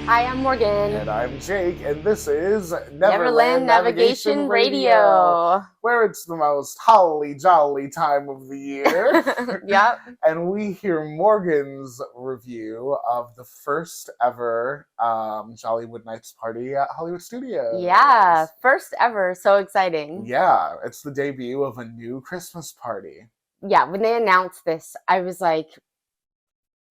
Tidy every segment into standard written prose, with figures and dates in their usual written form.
Hi, I'm Morgan. And I'm Jake, and this is Neverland Navigation Radio. where it's the most holly jolly time of the year. Yep. And we hear Morgan's review of the first ever Jollywood Nights party at Hollywood Studios. Yeah, first ever. So exciting. Yeah, it's the debut of a new Christmas party. Yeah, when they announced this, I was like,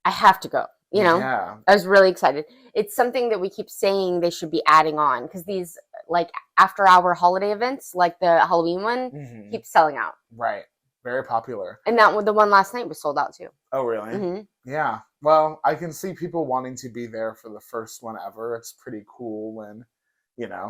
I have to go. Yeah. I was really excited. It's something that we keep saying they should be adding on because these like after-hour holiday events, like the Halloween one, keep selling out. Right. Very popular. And that one, the one last night was sold out too. Oh, really? Mm-hmm. Yeah. Well, I can see people wanting to be there for the first one ever. It's pretty cool when,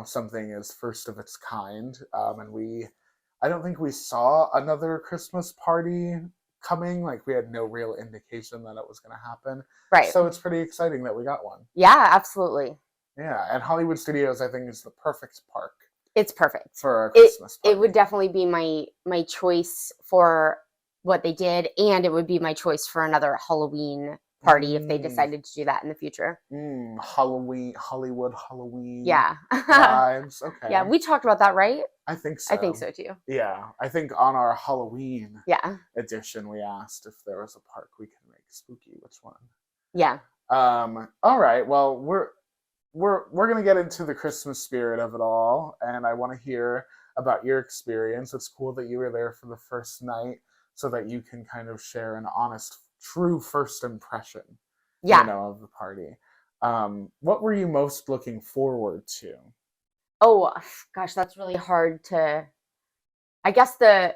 something is first of its kind. I don't think we saw another Christmas party coming. Like, we had no real indication that it was going to happen. Right. So it's pretty exciting that we got one. Yeah, absolutely. Yeah. And Hollywood Studios, I think, is the perfect park. It's perfect for a Christmas party. It would definitely be my choice for what they did, and it would be my choice for another Halloween party if they decided to do that in the future. Hollywood Halloween. Yeah. Vibes. Okay. Yeah, we talked about that, right? I think so. I think so too. Yeah, I think on our Halloween edition we asked if there was a park we could make spooky. Which one? Yeah. All right. Well, we're gonna get into the Christmas spirit of it all, and I want to hear about your experience. It's cool that you were there for the first night, so that you can kind of share an honest, true first impression, of the party. What were you most looking forward to? Oh gosh, that's really hard to. I guess the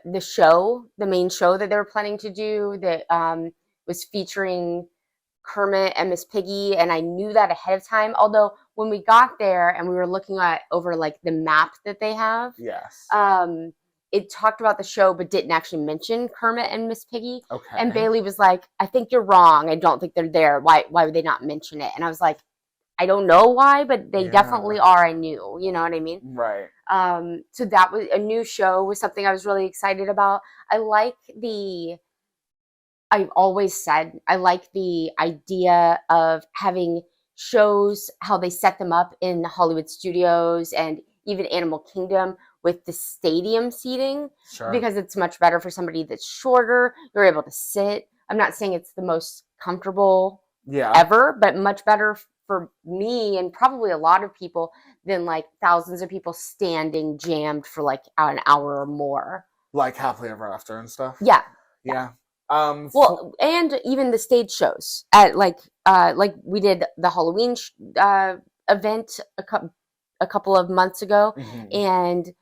main show that they were planning to do that was featuring Kermit and Miss Piggy, and I knew that ahead of time. Although when we got there and we were looking over like the map that they have, yes, it talked about the show but didn't actually mention Kermit and Miss Piggy. Okay. And Bailey was like, "I think you're wrong. I don't think they're there. Why would they not mention it?" And I was like, I don't know why, but they definitely are. I knew, you know what I mean? Right. So that was a new show, was something I was really excited about. I've always said I like the idea of having shows, how they set them up in Hollywood Studios and even Animal Kingdom with the stadium seating, because it's much better for somebody that's shorter. You're able to sit. I'm not saying it's the most comfortable ever, but much better for me and probably a lot of people than like thousands of people standing jammed for like an hour or more. Like Happily Ever After and stuff? Yeah. Well, and even the stage shows at like we did the Halloween event a couple of months ago, and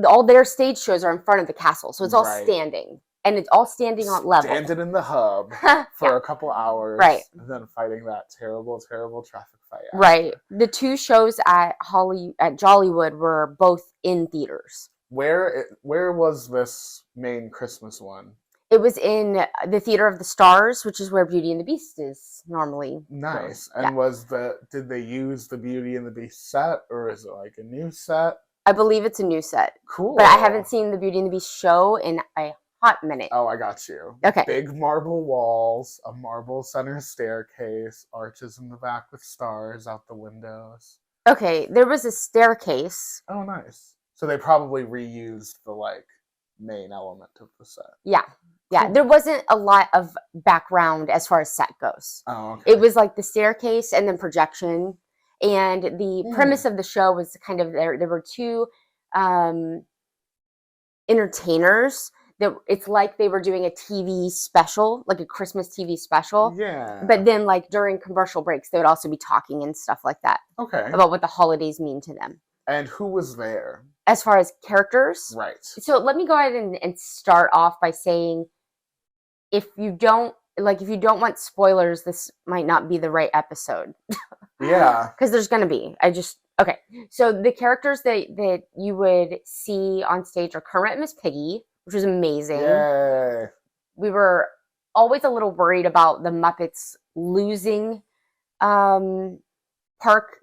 all their stage shows are in front of the castle, so it's all standing, and it's all standing on level. Standing in the hub for a couple hours, and then fighting that terrible traffic fight. Right. The two shows at Jollywood were both in theaters. Where was this main Christmas one? It was in the Theater of the Stars, which is where Beauty and the Beast is normally. Nice. And did they use the Beauty and the Beast set, or is it like a new set? I believe it's a new set. Cool. But I haven't seen the Beauty and the Beast show in a hot minute. Oh, I got you. Okay. Big marble walls, a marble center staircase, arches in the back with stars out the windows. Okay, there was a staircase. Oh, nice. So they probably reused the main element of the set. Yeah. Yeah, there wasn't a lot of background as far as set goes. Oh, okay. It was like the staircase and then projection. And the premise of the show was kind of there were two entertainers that it's like they were doing a TV special, like a Christmas TV special. Yeah. But then like during commercial breaks, they would also be talking and stuff like that. Okay. About what the holidays mean to them. And who was there? As far as characters? Right. So let me go ahead and start off by saying, if you don't want spoilers, this might not be the right episode. Yeah. Because there's going to be. Okay. So the characters that you would see on stage are Kermit and Miss Piggy, which was amazing. Yay. We were always a little worried about the Muppets losing park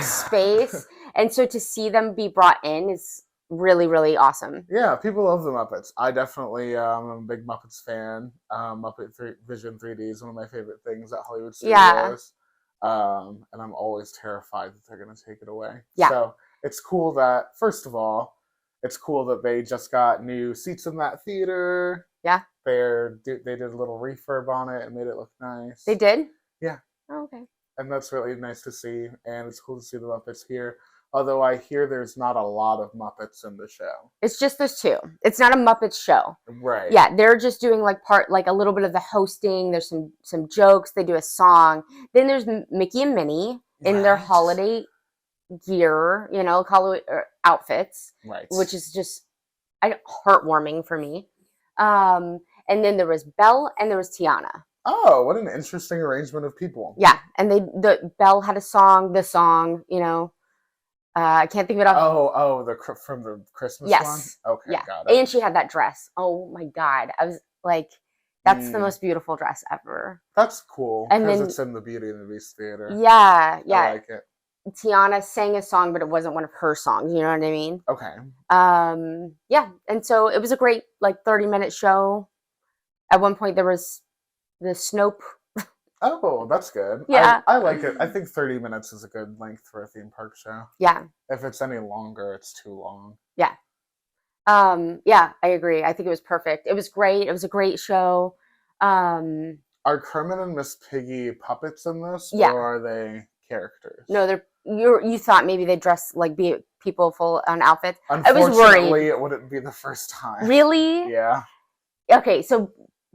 space. And so to see them be brought in is really, really awesome. Yeah, people love the Muppets. I definitely am a big Muppets fan. Vision 3D is one of my favorite things at Hollywood Studios. And I'm always terrified that they're going to take it away. Yeah. So it's cool that, first of all, it's cool that they just got new seats in that theater. Yeah. They did a little refurb on it and made it look nice. They did? Yeah. Oh, okay. And that's really nice to see. And it's cool to see the Muppets here. Although I hear there's not a lot of Muppets in the show. It's just those two. It's not a Muppets show. Right. Yeah, they're just doing like a little bit of the hosting. There's some jokes. They do a song. Then there's Mickey and Minnie in their holiday gear, outfits, right, which is just heartwarming for me. And then there was Belle and there was Tiana. Oh, what an interesting arrangement of people. Yeah, and the Belle had a song. The song, I can't think of it off. From the Christmas yes. one? Okay, yeah. got it. And she had that dress. Oh my God. I was like, that's the most beautiful dress ever. That's cool. And because then it's in the Beauty and the Beast theater. Yeah. I like it. Tiana sang a song, but it wasn't one of her songs. You know what I mean? Okay. Yeah. And so it was a great 30-minute show. At one point there was the Snope. Oh, that's good. Yeah. I like it. I think 30 minutes is a good length for a theme park show. Yeah. If it's any longer, it's too long. Yeah. Yeah, I agree. I think it was perfect. It was great. It was a great show. Are Kermit and Miss Piggy puppets in this? Yeah. Or are they characters? No, you thought maybe they dress be people full on outfits. I was Unfortunately, worried. it wouldn't be the first time. Really? Yeah. Okay, so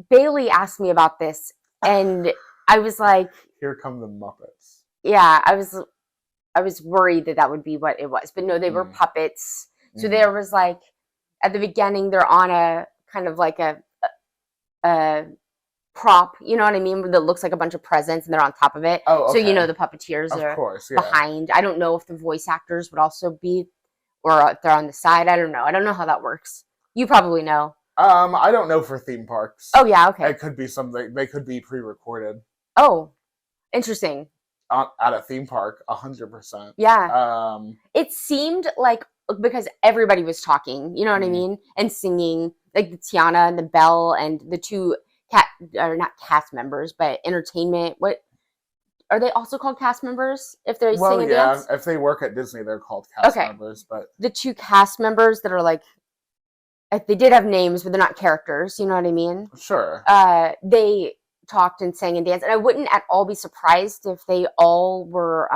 Bailey asked me about this, and I was like, "Here come the Muppets." Yeah, I was worried that would be what it was, but no, they were puppets. So there was at the beginning, they're on a kind of like a prop, you know what I mean, that looks like a bunch of presents, and they're on top of it. Oh, okay. So the puppeteers are course, behind. I don't know if the voice actors would also be, or if they're on the side. I don't know. I don't know how that works. You probably know. I don't know for theme parks. Oh yeah, okay. It could be something. They could be pre-recorded. Oh, interesting. At a theme park, 100%. Yeah. It seemed like, because everybody was talking, you know what I mean, and singing, like the Tiana and the Belle and the two not cast members, but entertainment. What are they also called, cast members? If they sing and dance? If they work at Disney, they're called cast members. But the two cast members that are they did have names, but they're not characters. You know what I mean? Sure. They talked and sang and danced, and I wouldn't at all be surprised if they all were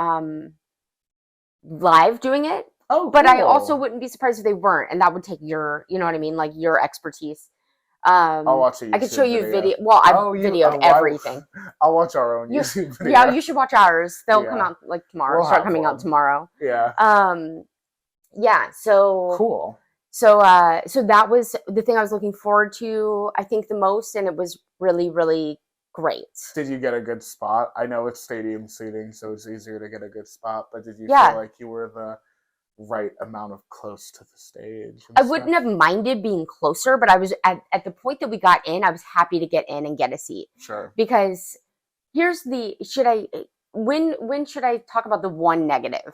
live doing it. Oh, but cool. I also wouldn't be surprised if they weren't, and that would take your, you know what I mean, your expertise. I'll watch a YouTube I could show you video. Well, I've videoed everything. I'll watch our own YouTube video. Yeah, you should watch ours. They'll come out tomorrow. We'll start coming out tomorrow. Yeah. Yeah. So cool. So that was the thing I was looking forward to, I think, the most, and it was really, really great. Did you get a good spot? I know it's stadium seating, so it's easier to get a good spot, but did you feel like you were the right amount of close to the stage? I wouldn't have minded being closer, but I was at the point that we got in, I was happy to get in and get a seat. Sure. Because when should I talk about the one negative?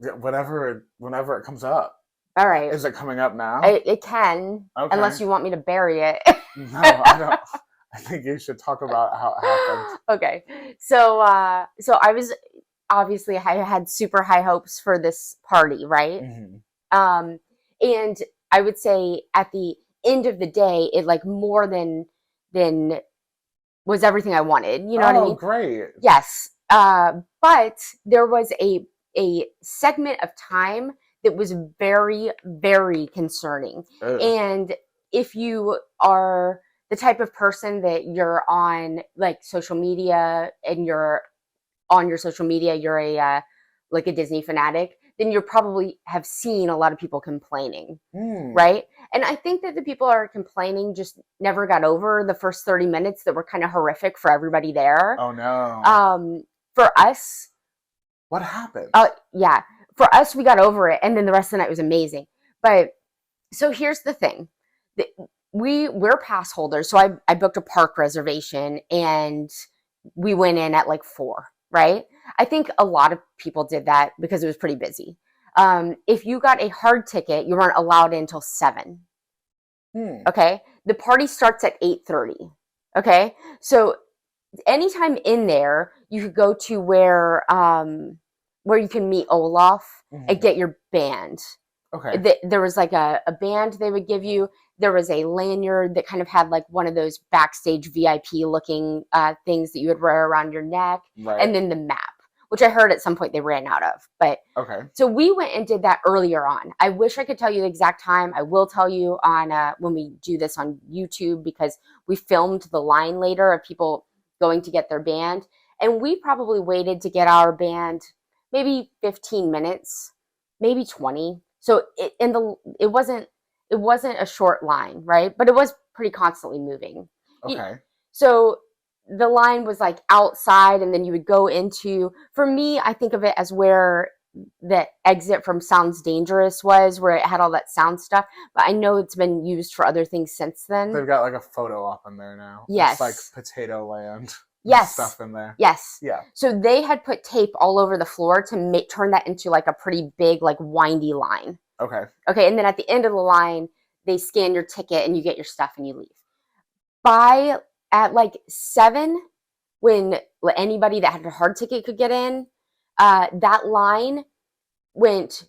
Whenever it comes up. All right. Is it coming up now? It can, okay. Unless you want me to bury it. No, I don't. I think you should talk about how it happened. Okay. So I was, obviously, I had super high hopes for this party, right? Mm-hmm. And I would say at the end of the day, it more than was everything I wanted. You know what I mean? Oh, great. Yes. But there was a segment of time that was very, very concerning. Ugh. And if you are the type of person that you're on social media, and you're on your social media, you're a Disney fanatic, then you probably have seen a lot of people complaining, right? And I think that the people are complaining just never got over the first 30 minutes that were kind of horrific for everybody there. Oh no. For us, what happened? Yeah. For us, we got over it, and then the rest of the night was amazing. But so here's the thing. We're pass holders, so I booked a park reservation, and we went in at 4, right? I think a lot of people did that because it was pretty busy. If you got a hard ticket, you weren't allowed in until 7. Okay? The party starts at 8:30. Okay? So anytime in there, you could go to where you can meet Olaf and get your band. Okay. There was like a band they would give you. There was a lanyard that kind of had like one of those backstage VIP looking things that you would wear around your neck. Right. And then the map, which I heard at some point they ran out of. But okay. So we went and did that earlier on. I wish I could tell you the exact time. I will tell you on when we do this on YouTube, because we filmed the line later of people going to get their band. And we probably waited to get our band maybe 15 minutes, maybe 20. So it wasn't a short line, right? But it was pretty constantly moving. Okay. So the line was like outside, and then you would go into, for me, I think of it as where the exit from Sounds Dangerous was, where it had all that sound stuff. But I know it's been used for other things since then. They've got like a photo up in there now. Yes. It's like Potato Land. Yes. Stuff in there. Yes. Yeah. So they had put tape all over the floor to turn that into like a pretty big, like windy line. Okay. Okay. And then at the end of the line, they scan your ticket and you get your stuff and you leave. At like 7, when anybody that had a hard ticket could get in, that line went,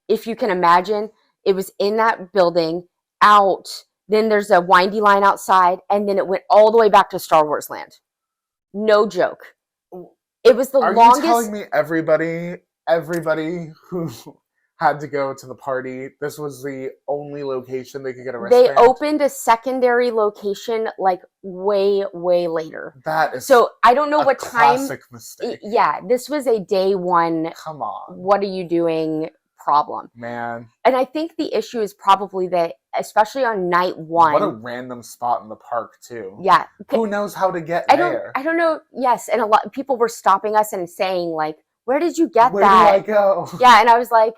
if you can imagine, it was in that building, out, then there's a windy line outside, and then it went all the way back to Star Wars Land. No joke. It was the longest. Are you telling me everybody who had to go to the party, this was the only location they could get a wristband? They opened a secondary location like way, way later. That is so I don't know what time. Classic mistake. Yeah, this was a day one. Come on. What are you doing? Problem. Man. And I think the issue is probably that, especially on night 1. What a random spot in the park too. Yeah. Who knows how to get there? I don't know. Yes, and a lot of people were stopping us and saying like, "Where did you get that? Where do I go?" Yeah, and I was like,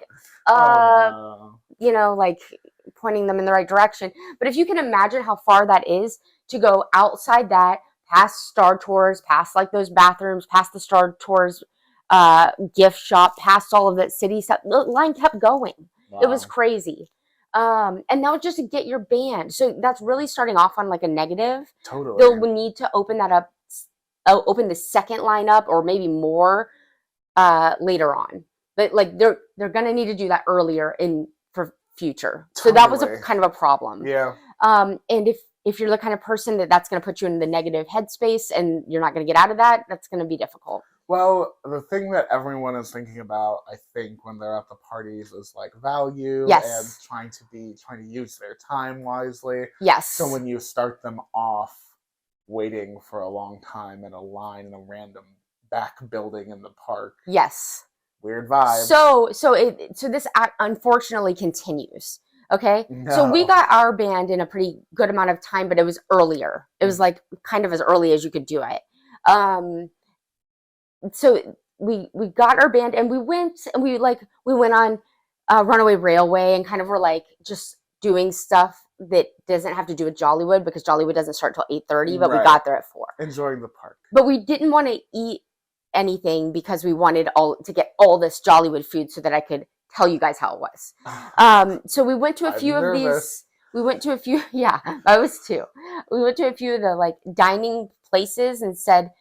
no. You know, like pointing them in the right direction. But if you can imagine how far that is to go outside that, past Star Tours, past like those bathrooms, past the Star Tours gift shop, past all of that city stuff, the line kept going. Wow. It was crazy. And that was just to get your band. So that's really starting off on like a negative. Totally. They'll need to open that up, open the second line up, or maybe more later on. But like they're gonna need to do that earlier for future. Totally. So that was a kind of a problem. Yeah. And if you're the kind of person that's gonna put you in the negative headspace and you're not gonna get out of that, that's gonna be difficult. Well, the thing that everyone is thinking about, I think, when they're at the parties is like value. Yes. And trying to use their time wisely. Yes. So when you start them off waiting for a long time in a line in a random back building in the park. Yes. Weird vibe. So this unfortunately continues. Okay. No. So we got our band in a pretty good amount of time, but it was earlier. It was like kind of as early as you could do it. So we got our band and we went on Runaway Railway and kind of were like just doing stuff that doesn't have to do with Jollywood, because Jollywood doesn't start till 8:30, but we got there at 4. Enjoying the park. But we didn't want to eat anything because we wanted to get all this Jollywood food so that I could tell you guys how it was. So we went to a few of these. We went to a few. Yeah, I was too. We went to a few of the like dining places and said,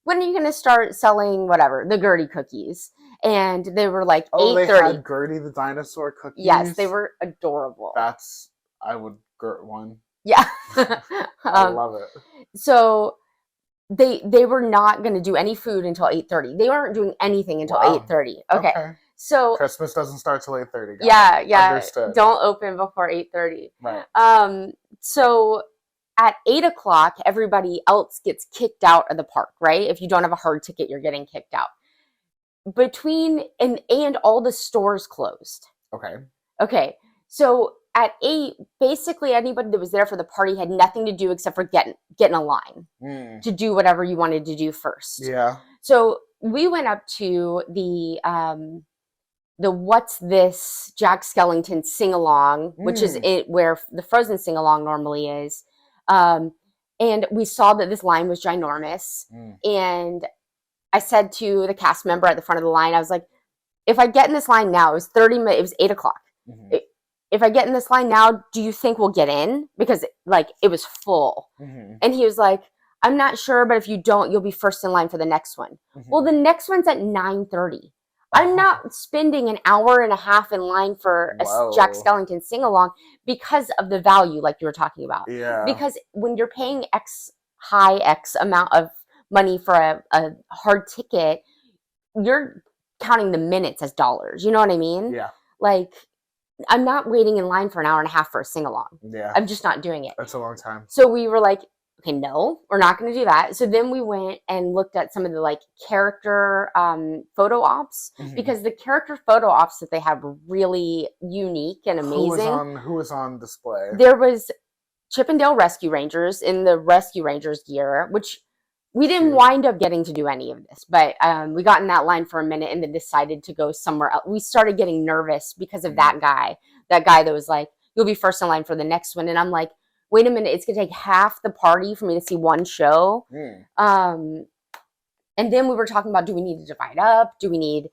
"When are you going to start selling whatever, the Gertie cookies?" And they were like 8:30. They had Gertie the dinosaur cookies? Yes, they were adorable. I would Gert one. Yeah. I love it. So they were not going to do any food until 8:30. They weren't doing anything until 8:30. Okay. So Christmas doesn't start till 8:30. Yeah. Understood. Don't open before 8:30. Right. So at 8:00, everybody else gets kicked out of the park, right? If you don't have a hard ticket, you're getting kicked out. And all the stores closed. Okay. So at 8, basically anybody that was there for the party had nothing to do except for get in a line to do whatever you wanted to do first. Yeah. So we went up to the What's This Jack Skellington sing along, which is where the Frozen sing along normally is. And we saw that this line was ginormous. And I said to the cast member at the front of the line, I was like, if I get in this line now, it was 30 minutes, it was 8:00. If I get in this line now, do you think we'll get in? Because it was full. And he was like, I'm not sure, but if you don't, you'll be first in line for the next one. Well, the next one's at 9:30. I'm Oh, not spending an hour and a half in line for a Jack whoa. Skellington sing along because of the value, like you were talking about. Yeah. Because when you're paying X amount of money for a hard ticket, you're counting the minutes as dollars. You know what I mean? Yeah. Like, I'm not waiting in line for an hour and a half for a sing along. Yeah. I'm just not doing it. That's a long time. So we were like, okay, no, we're not going to do that. So then we went and looked at some of the like character photo ops, because the character photo ops that they had were really unique and amazing. Who was on display? There was Chippendale Rescue Rangers in the Rescue Rangers gear, which we didn't wind up getting to do any of this, but we got in that line for a minute and then decided to go somewhere else. We started getting nervous because of that guy that was like, you'll be first in line for the next one. And I'm like, wait a minute, it's going to take half the party for me to see one show. And then we were talking about, do we need to divide up? Do we need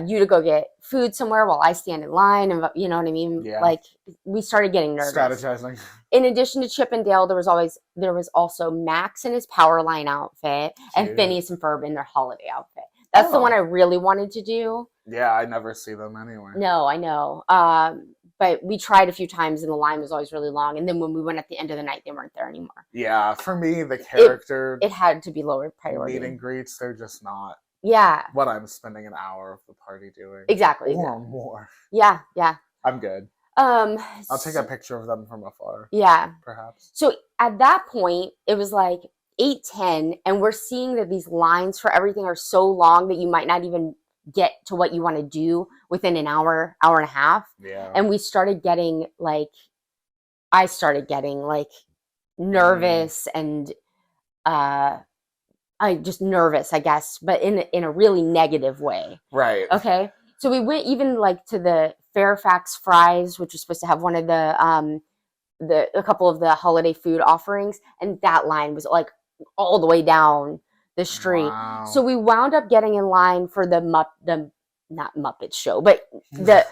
you to go get food somewhere while I stand in line? And you know what I mean? Yeah. Like, we started getting nervous. Strategizing. In addition to Chippendale, there was also Max in his Powerline outfit and Phineas and Ferb in their holiday outfit. That's the one I really wanted to do. Yeah, I never see them anywhere. No, I know. But we tried a few times and the line was always really long. And then when we went at the end of the night, they weren't there anymore. Yeah, for me, the character... It had to be lower priority. Meet and greets, they're just not... Yeah. What I'm spending an hour of the party doing. Exactly. Or more. Yeah, yeah. I'm good. I'll take a picture of them from afar. Yeah. Perhaps. So at that point, it was like 8:10, and we're seeing that these lines for everything are so long that you might not even get to what you want to do within an hour and a half. Yeah. And we started getting like, I started getting like nervous and I just nervous, I guess, but in a really negative way. Right. Okay. So we went even like to the Fairfax Fries, which was supposed to have one of a couple of the holiday food offerings, and that line was like all the way down the street. Wow. So we wound up getting in line for the not Muppet show, but the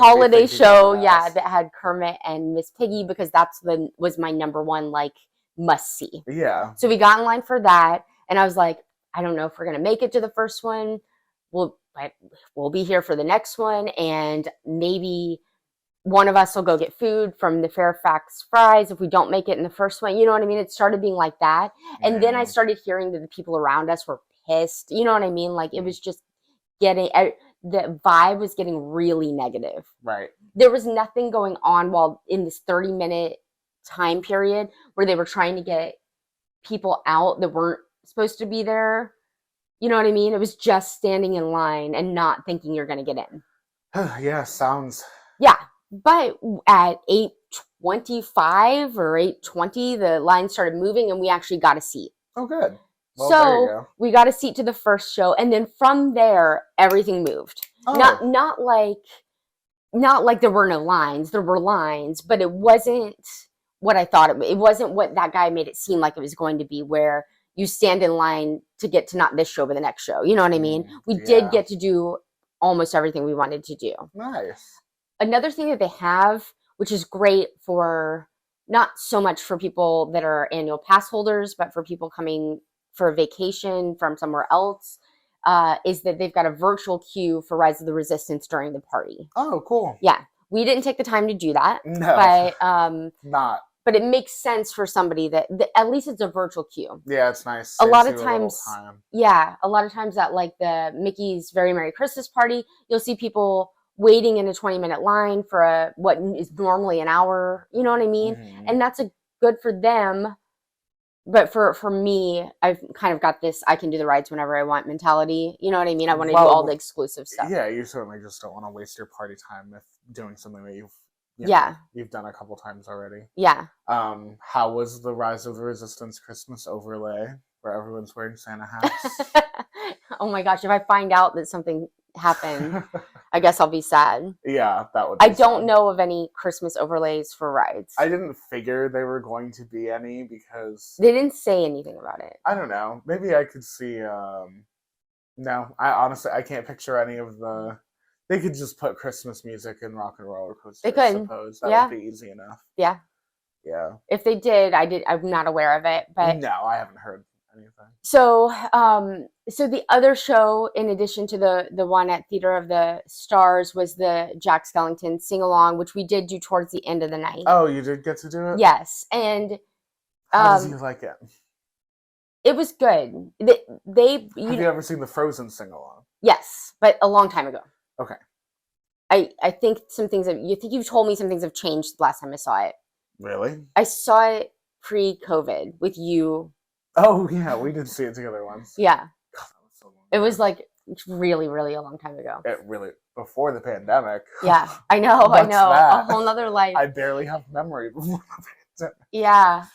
holiday show, that had Kermit and Miss Piggy, because was my number one like must see. Yeah. So we got in line for that, and I was like, I don't know if we're gonna make it to the first one. We'll be here for the next one, and maybe one of us will go get food from the Fairfax Fries if we don't make it in the first one. You know what I mean? It started being like that. And then I started hearing that the people around us were pissed. You know what I mean? Like, it was just the vibe was getting really negative. Right. There was nothing going on while in this 30-minute time period where they were trying to get people out that weren't supposed to be there. You know what I mean? It was just standing in line and not thinking you're going to get in. Yeah, sounds... Yeah. But at 8:25 or 8:20, the line started moving and we actually got a seat. Oh, good. Well, so there you go. We got a seat to the first show, and then from there, everything moved. Oh. Not like there were no lines. There were lines, but it wasn't what I thought it wasn't what that guy made it seem like it was going to be, where you stand in line to get to not this show, but the next show. You know what I mean? We did get to do almost everything we wanted to do. Nice. Another thing that they have, which is great for not so much for people that are annual pass holders, but for people coming for a vacation from somewhere else, is that they've got a virtual queue for Rise of the Resistance during the party. Oh, cool. Yeah. We didn't take the time to do that. No. But but it makes sense for somebody that at least it's a virtual queue. Yeah, it's nice. A lot of times at like the Mickey's Very Merry Christmas Party, you'll see people waiting in a 20-minute line for what is normally an hour. You know what I mean? Mm-hmm. And that's good for them. But for me, I've kind of got this I can do the rides whenever I want mentality. You know what I mean? I want to do all the exclusive stuff. Yeah, you certainly just don't want to waste your party time with doing something that you've done a couple times already. Yeah. How was the Rise of the Resistance Christmas overlay where everyone's wearing Santa hats? Oh my gosh, if I find out that something happened, I guess I'll be sad. Yeah, that would be sad. Don't know of any Christmas overlays for rides. I didn't figure there were going to be any because... They didn't say anything about it. I don't know. Maybe I could see... No, I can't picture any of the... They could just put Christmas music and Rock and Roller Coaster, they could. I suppose. That would be easy enough. Yeah. Yeah. If they did, I'm not aware of it, but No, I haven't heard anything. so the other show, in addition to the one at Theater of the Stars, was the Jack Skellington sing along, which we did do towards the end of the night. Oh, you did get to do it? Yes, and How does he like it? it was good. Have you ever seen the Frozen sing along? Yes, but a long time ago. Okay. I think some things you've told me some things have changed the last time I saw it. Really? I saw it pre-COVID with you. Oh yeah, we did see it together once. Yeah. God, that was so long it ago. was like really, really a long time ago. It really before the pandemic. Yeah, I know. What's that? A whole nother life. I barely have memory before the pandemic. Yeah.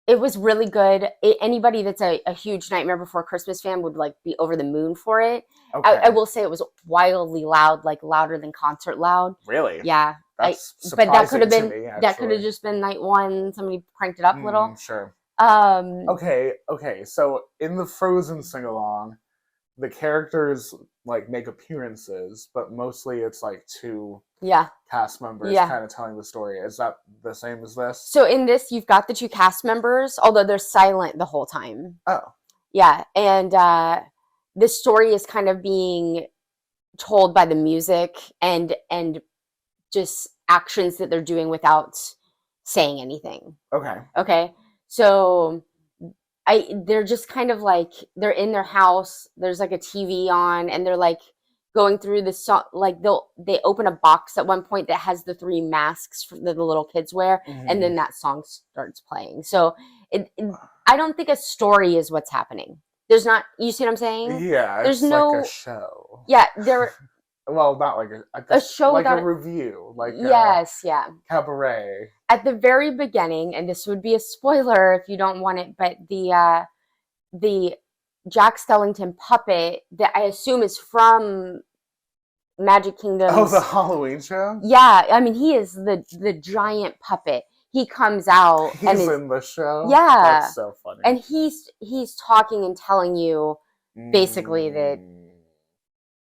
It was really good. Anybody that's a huge Nightmare Before Christmas fan would like be over the moon for it. Okay. I will say it was wildly loud, like louder than concert loud. Really? Yeah. That's but that could have surprising been to me, that could have actually. just been night one. Somebody cranked it up a little. Sure. Okay. Okay. So in the Frozen sing along, the characters like make appearances, but mostly it's like two cast members kind of telling the story. Is that the same as this? So in this, you've got the two cast members, although they're silent the whole time. Oh. Yeah, and the story is kind of being told by the music and just actions that they're doing without saying anything. Okay. So they're just kind of like, they're in their house, there's like a TV on, and they're like going through the song, like they open a box at one point that has the three masks that the little kids wear, and then that song starts playing. So I don't think a story is what's happening. There's not, you see what I'm saying? Yeah, there's like a show. Yeah, well, not like a show, like a review, like cabaret. At the very beginning, and this would be a spoiler if you don't want it, but the Jack Skellington puppet that I assume is from Magic Kingdom. Oh, the Halloween show? Yeah, I mean, he is the giant puppet. He comes out. He's in the show? Yeah. That's so funny. And he's talking and telling you basically that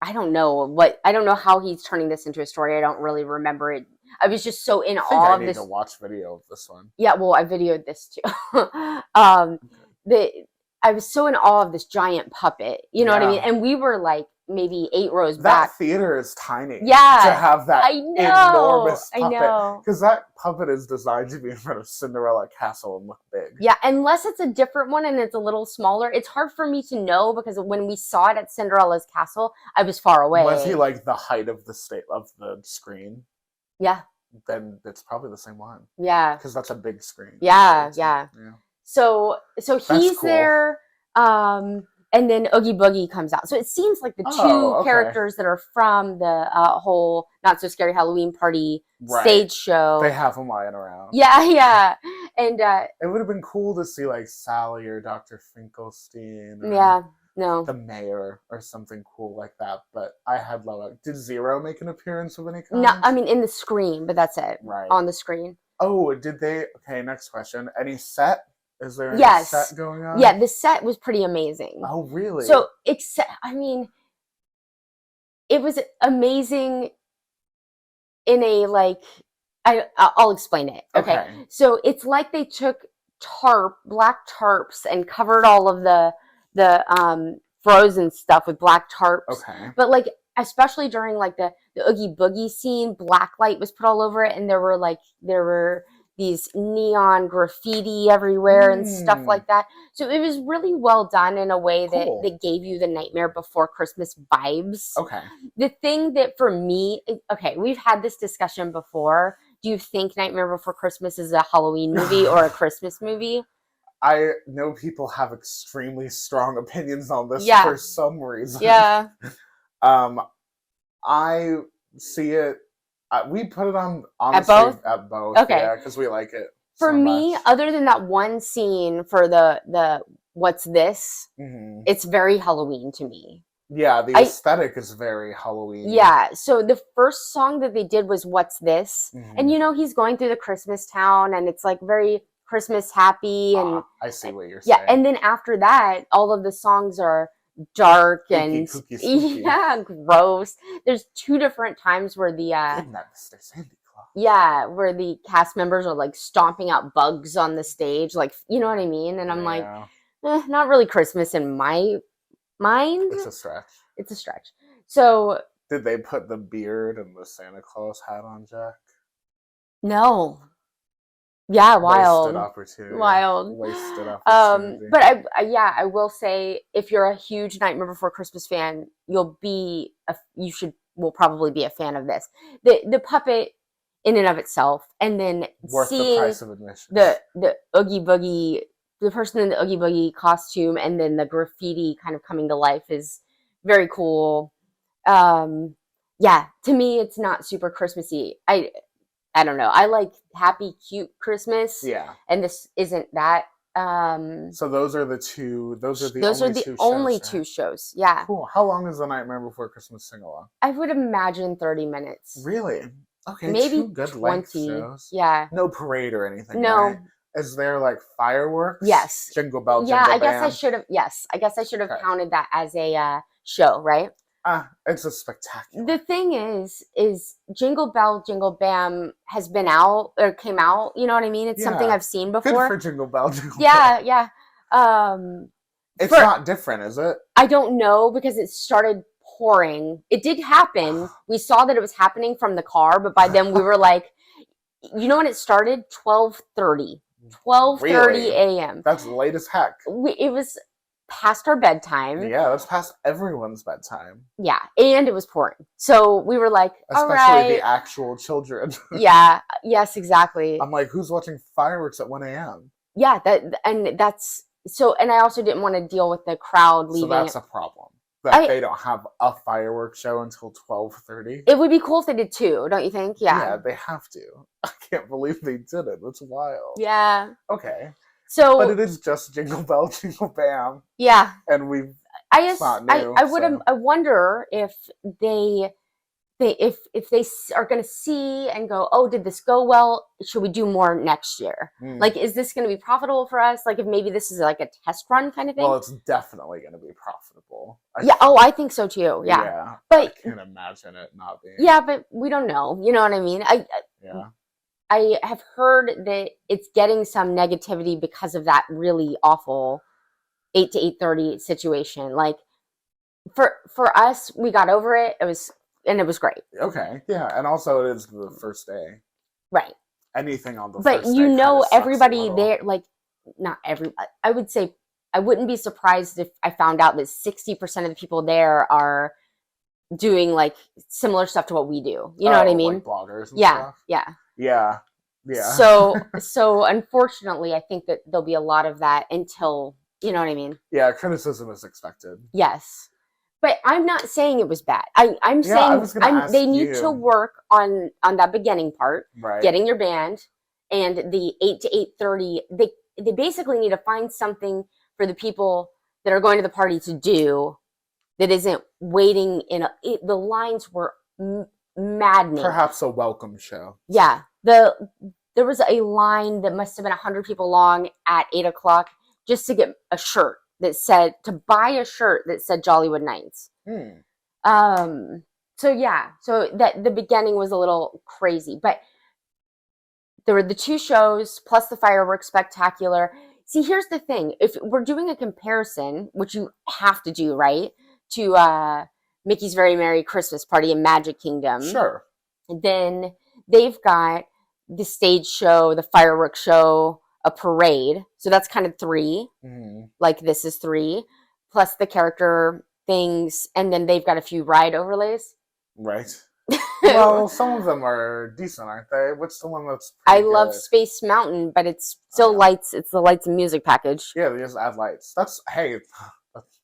I don't know how he's turning this into a story. I don't really remember it. I was just so in awe of this. I need to watch video of this one. Yeah, well, I videoed this too. I was so in awe of this giant puppet. You know what I mean? And we were like maybe 8 rows back. That theater is tiny. Yeah. To have that enormous puppet. I know. Because that puppet is designed to be in front of Cinderella Castle and look big. Yeah, unless it's a different one and it's a little smaller. It's hard for me to know because when we saw it at Cinderella's Castle, I was far away. Was he like the height of the screen? Yeah. Then it's probably the same one. Yeah. Because that's a big screen. Yeah. So he's cool. There, and then Oogie Boogie comes out. So it seems like the two characters that are from the whole Not So Scary Halloween Party stage show. They have them lying around. Yeah. And it would have been cool to see like Sally or Dr. Finkelstein. Or the mayor or something cool like that. But I had low. Did Zero make an appearance of any kind? No, I mean in the screen, but that's it. Right. On the screen. Oh, did they? Okay, next question. Any set? Is there any set going on? Yeah, the set was pretty amazing. Oh, really? So, it was amazing in a, like, I'll explain it. Okay. So, it's like they took black tarps and covered all of the Frozen stuff with black tarps. Okay. But, like, especially during, like, the Oogie Boogie scene, black light was put all over it, and there were these neon graffiti everywhere and stuff like that. So it was really well done in a way that gave you the Nightmare Before Christmas vibes. Okay. The thing that for me, we've had this discussion before. Do you think Nightmare Before Christmas is a Halloween movie or a Christmas movie? I know people have extremely strong opinions on this for some reason. Yeah. I see it. We put it on honestly, at both. Okay. Yeah, because we like it. For me, other than that one scene for the What's This, it's very Halloween to me. Yeah, the aesthetic is very Halloween. Yeah, so the first song that they did was What's This? And he's going through the Christmas town and it's like very Christmas happy and I see what you're saying. Yeah, and then after that, all of the songs are dark and spooky. Gross. There's 2 different times where the Good night, Mr. Santa Claus. yeah, where the cast members are like stomping out bugs on the stage, like, you know what I mean? And I'm like, Yeah, not really Christmas in my mind. it's a stretch. It's a stretch. So Did they put the beard and the Santa Claus hat on Jack? no, yeah, Wasted wild, opportunity. wild. Wasted opportunity. But yeah, I will say if you're a huge Nightmare Before Christmas fan, will probably be a fan of this. The puppet in and of itself, and then Worth the seeing price of admission. the Oogie Boogie, the person in the Oogie Boogie costume, and then the graffiti kind of coming to life is very cool. Yeah, to me, it's not super Christmassy. I don't know. I like happy, cute Christmas, Yeah. and this isn't that. So those are the two. Those are the Those only are the two only shows. two Right? shows. Yeah, Cool. How long is the Nightmare Before Christmas sing along? I would imagine 30 minutes, Really? Okay, maybe two good length 20. shows. Yeah. No parade or anything. No. Right? Is there like fireworks? Yes. Jingle bell, jingle Yeah, I bam. guess I should have. Yes, I guess I should have Okay. counted that as a show, right? It's a spectacular. The thing is Jingle Bell, Jingle Bam has been out or came out. You know what I mean? It's something Yeah. I've seen Good before. for Jingle Bell, Jingle Yeah, Bam. yeah. It's not different, is it? I don't know because it started pouring. It did happen. We saw that it was happening from the car, but by then we were like, you know when it started? 12:30. 12:30 Really? a.m. That's late as heck. It was past our bedtime. Yeah, that's past everyone's bedtime. Yeah, and it was pouring. So we were like, all right. Especially the actual children. Yeah, yes, exactly. I'm like, who's watching fireworks at 1 a.m.? Yeah, and I also didn't want to deal with the crowd leaving. So that's a problem. That they don't have a fireworks show until 12:30. It would be cool if they did too, don't you think? Yeah. Yeah, they have to. I can't believe they did it. That's wild. Yeah. Okay. So, but it is just Jingle Bell, Jingle Bam. Yeah. And I wonder if if they are going to see and go, oh, did this go well? Should we do more next year? Like, is this going to be profitable for us? Like, if maybe this is like a test run kind of thing? Well, it's definitely going to be profitable. I think so too. Yeah. But I can imagine it not being. Yeah, but we don't know. You know what I mean? I have heard that it's getting some negativity because of that really awful 8 to 8:30 situation. Like, for us, we got over it. It was great. Okay, yeah, and also it is the first day, right? Anything on the but first you day know everybody there, like not every. I would say I wouldn't be surprised if I found out that 60% of the people there are doing like similar stuff to what we do. You know what I mean? Like bloggers. And stuff? Yeah. So unfortunately, I think that there'll be a lot of that until, you know what I mean? Yeah, criticism is expected. Yes. But I'm not saying it was bad. I'm saying they need to work on that beginning part, right? Getting your band, and the 8 to 8:30. They basically need to find something for the people that are going to the party to do that isn't waiting the lines were maddening. Perhaps a welcome show. Yeah, there was a line that must have been 100 people long at 8:00 just to get a shirt. To buy a shirt that said Jollywood Nights. So that the beginning was a little crazy, but there were the two shows plus the fireworks spectacular. See, here's the thing: if we're doing a comparison, which you have to do, right, to Mickey's Very Merry Christmas Party in Magic Kingdom, sure. Then they've got the stage show, the fireworks show, a parade. So that's kind of 3. Like this is 3, plus the character things, and then they've got a few ride overlays. Right. Well, some of them are decent, aren't they? What's the one that's love Space Mountain, but it's still lights. It's the lights and music package. Yeah, they just add lights. That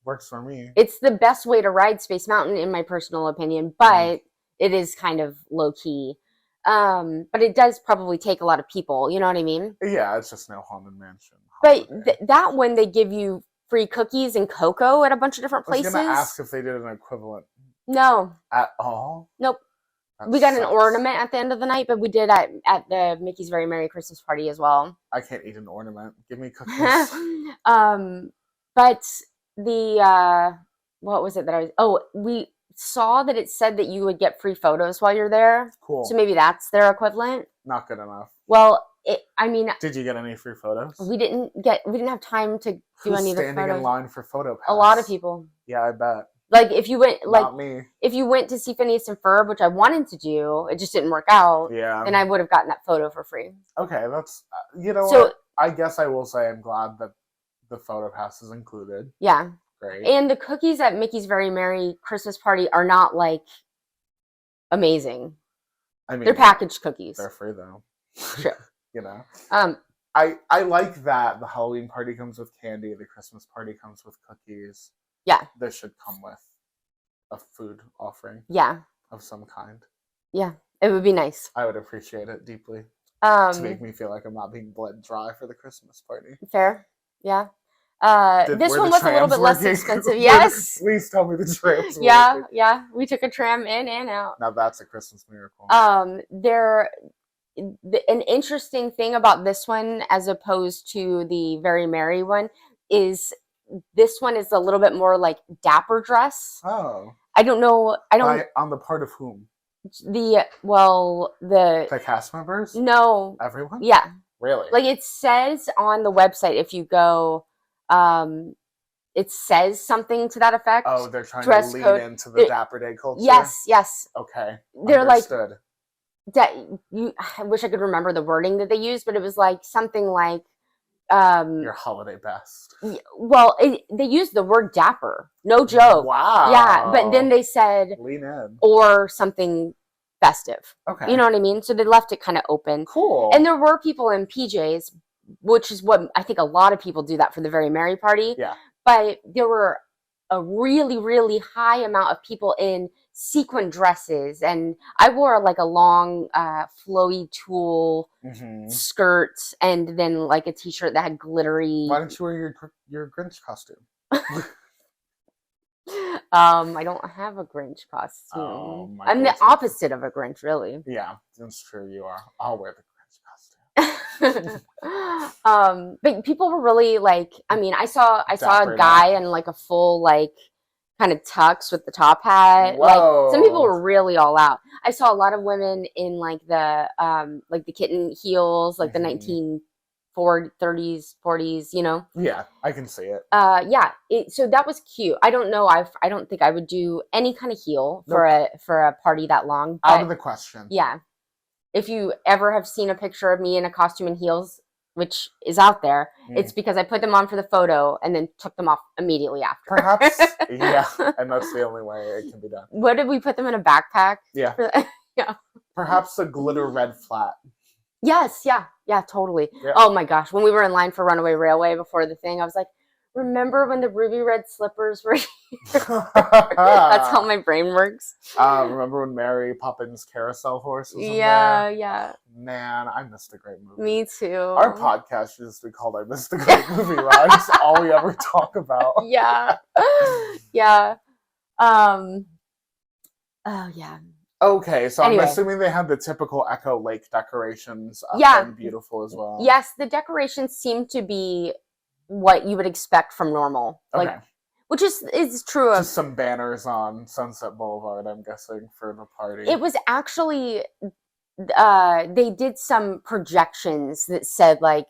works for me. It's the best way to ride Space Mountain, in my personal opinion, but it is kind of low key. But it does probably take a lot of people. You know what I mean? Yeah, it's just no Haunted Mansion. But that one, they give you free cookies and cocoa at a bunch of different places. I was going to ask if they did an equivalent. No. At all? Nope. We got an ornament at the end of the night, but we did at the Mickey's Very Merry Christmas Party as well. I can't eat an ornament. Give me cookies. But the what was it that I was? saw that it said that you would get free photos while you're there. Cool. So maybe that's their equivalent. Not good enough. Well, did you get any free photos? We didn't have time to do Who's any of the standing photos. in line for photo pass? A lot of people. Yeah, I bet. Like if you went, Not me. if you went to see Phineas and Ferb, which I wanted to do, it just didn't work out. Yeah. Then I would have gotten that photo for free. Okay, that's what? I guess I will say I'm glad that the photo pass is included. Yeah. Great. And the cookies at Mickey's Very Merry Christmas Party are not like amazing. I mean, they're packaged cookies. They're free though. Sure. I like that the Halloween party comes with candy, the Christmas party comes with cookies. Yeah. This should come with a food offering. Yeah. Of some kind. Yeah. It would be nice. I would appreciate it deeply. To make me feel like I'm not being bled dry for the Christmas party. Fair. Yeah. This one was a little bit less expensive. Yes. Please tell me the trams. Yeah. We took a tram in and out. Now that's a Christmas miracle. An interesting thing about this one, as opposed to the Very Merry one, is this one is a little bit more like dapper dress. Oh. I don't know. On the part of whom? The cast members? No. Everyone? Yeah. Really? Like it says on the website, if you go, it says something to that effect. Oh, they're trying to lean into the Dapper Day culture? Yes. Okay. They're understood. I wish I could remember the wording that they used, but it was like something like your holiday best. Well, they used the word dapper. No joke. Wow. Yeah, but then they said lean in or something festive. Okay. You know what I mean? So they left it kind of open. Cool. And there were people in PJs, which is what I think a lot of people do that for the Very Merry party. Yeah. But there were a really, really high amount of people in sequin dresses, and I wore like a long flowy tulle skirt and then like a t-shirt that had glittery. Why don't you wear your Grinch costume? I don't have a Grinch costume. Oh, I'm the opposite of a Grinch, really. Yeah, that's true. You are. I'll wear the Grinch costume. But people were really like, I mean, I saw a guy in like a full like kind of tux with the top hat. Whoa. Like some people were really all out. I saw a lot of women in like the kitten heels, like the 1930s, 40s, you know. Yeah, I can see it. So that was cute. I don't know. I don't think I would do any kind of heel for a party that long. But, out of the question. Yeah. If you ever have seen a picture of me in a costume and heels, which is out there, it's because I put them on for the photo and then took them off immediately after. Perhaps, yeah, and that's the only way it can be done. What did we put them in a backpack? Yeah. Yeah. Perhaps a glitter red flat. Yes, yeah, totally. Yeah. Oh my gosh, when we were in line for Runaway Railway before the thing, I was like, remember when the ruby red slippers were here? That's how my brain works. Remember when Mary Poppins Carousel Horse was in there? Yeah. Man, I missed a great movie. Me too. Our podcast should just be called I Missed a Great Movie Ride. It's all we ever talk about. Yeah. Yeah. Oh, yeah. Okay, so anyway. I'm assuming they had the typical Echo Lake decorations up and beautiful as well. Yes, the decorations seem to be what you would expect from normal. Okay. Like, which is true of just some banners on Sunset Boulevard, I'm guessing, for the party. It was actually they did some projections that said like